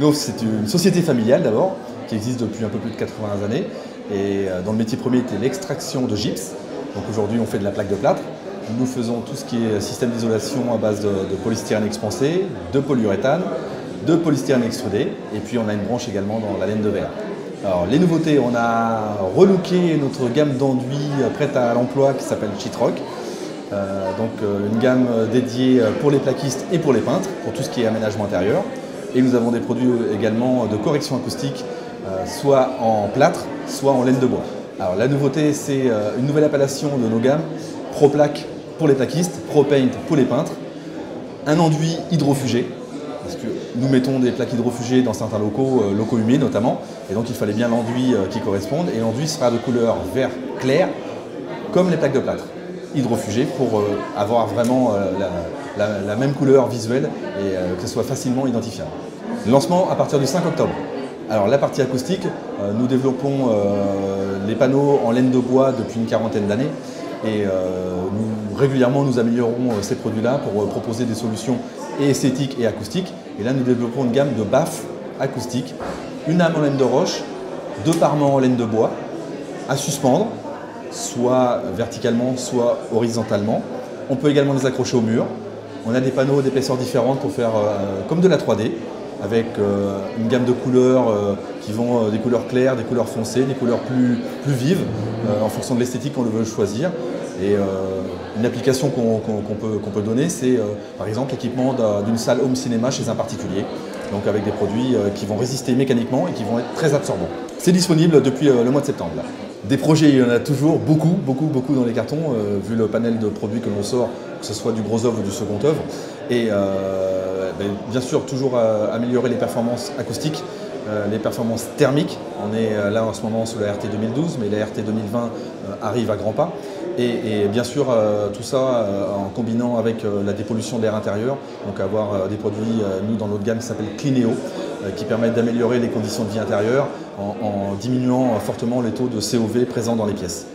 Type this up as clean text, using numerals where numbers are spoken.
Nous, c'est une société familiale d'abord, qui existe depuis un peu plus de 80 années, et dont le métier premier était l'extraction de gypse. Donc aujourd'hui, on fait de la plaque de plâtre. Nous faisons tout ce qui est système d'isolation à base de polystyrène expansé, de polyuréthane, de polystyrène extrudé, et puis on a une branche également dans la laine de verre. Alors les nouveautés, on a relooké notre gamme d'enduits prête à l'emploi qui s'appelle Sheetrock. Une gamme dédiée pour les plaquistes et pour les peintres, pour tout ce qui est aménagement intérieur. Et nous avons des produits également de correction acoustique, soit en plâtre, soit en laine de bois. Alors la nouveauté, c'est une nouvelle appellation de nos gammes, ProPlaque pour les plaquistes, ProPaint pour les peintres, un enduit hydrofugé, parce que nous mettons des plaques hydrofugées dans certains locaux humides notamment, et donc il fallait bien l'enduit qui corresponde, et l'enduit sera de couleur vert clair, comme les plaques de plâtre, hydrofugées pour avoir vraiment la même couleur visuelle et que ce soit facilement identifiable. Lancement à partir du 5 octobre. Alors la partie acoustique, nous développons les panneaux en laine de bois depuis une quarantaine d'années et régulièrement nous améliorons ces produits-là pour proposer des solutions et esthétiques et acoustiques. Et là nous développons une gamme de baffes acoustiques, une âme en laine de roche, 2 parements en laine de bois à suspendre, soit verticalement, soit horizontalement. On peut également les accrocher au mur. On a des panneaux d'épaisseur différentes pour faire comme de la 3D, avec une gamme de couleurs qui vont des couleurs claires, des couleurs foncées, des couleurs plus vives, en fonction de l'esthétique qu'on veut choisir. Et une application qu'on peut donner, c'est par exemple l'équipement d'une salle home cinéma chez un particulier, donc avec des produits qui vont résister mécaniquement et qui vont être très absorbants. C'est disponible depuis le mois de septembre. Là. Des projets, il y en a toujours beaucoup dans les cartons, vu le panel de produits que l'on sort, que ce soit du gros œuvre ou du second œuvre. Et bien sûr, toujours améliorer les performances acoustiques, les performances thermiques. On est là en ce moment sous la RT 2012, mais la RT 2020 arrive à grands pas. Et bien sûr, tout ça en combinant avec la dépollution de l'air intérieur, donc avoir des produits, nous dans notre gamme qui s'appelle Cleaneo, qui permettent d'améliorer les conditions de vie intérieure en diminuant fortement les taux de COV présents dans les pièces.